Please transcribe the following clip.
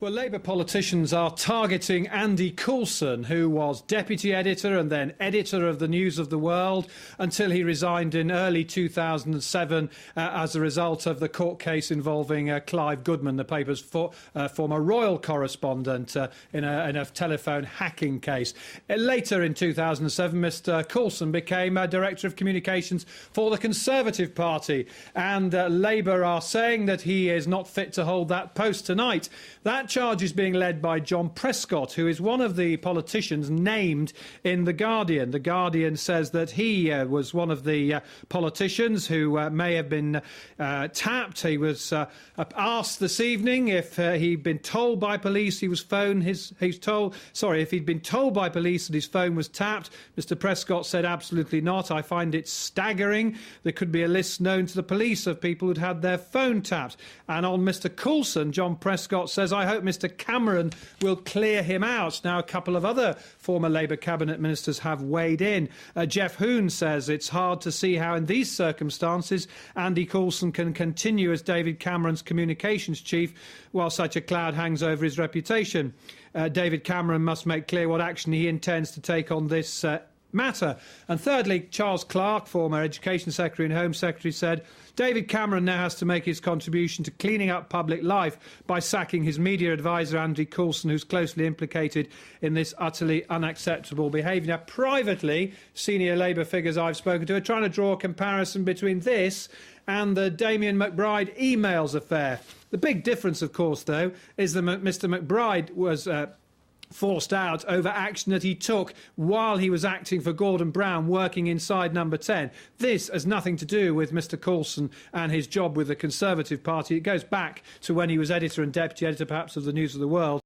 Well, Labour politicians are targeting Andy Coulson, who was deputy editor and then editor of the News of the World until he resigned in early 2007 as a result of the court case involving Clive Goodman, the paper's former royal correspondent, in a telephone hacking case. Later in 2007, Mr Coulson became Director of Communications for the Conservative Party, and Labour are saying that he is not fit to hold that post tonight. That charge is being led by John Prescott, who is one of the politicians named in The Guardian. The Guardian says that he was one of the politicians who may have been tapped. He was asked this evening if he'd been told by police if he'd been told by police that his phone was tapped. Mr Prescott said absolutely not. I find it staggering. There could be a list known to the police of people who'd had their phone tapped. And on Mr Coulson, John Prescott says, I hope Mr Cameron will clear him out. Now, a couple of other former Labour cabinet ministers have weighed in. Jeff Hoon says it's hard to see how in these circumstances Andy Coulson can continue as David Cameron's communications chief while such a cloud hangs over his reputation. David Cameron must make clear what action he intends to take on this matter. And thirdly, Charles Clarke, former Education Secretary and Home Secretary, said David Cameron now has to make his contribution to cleaning up public life by sacking his media advisor Andy Coulson, who's closely implicated in this utterly unacceptable behaviour. Now, privately, senior Labour figures I've spoken to are trying to draw a comparison between this and the Damien McBride emails affair. The big difference, of course, though, is that Mr McBride was forced out over action that he took while he was acting for Gordon Brown, working inside Number 10. This has nothing to do with Mr Coulson and his job with the Conservative Party. It goes back to when he was editor and deputy editor, perhaps, of the News of the World.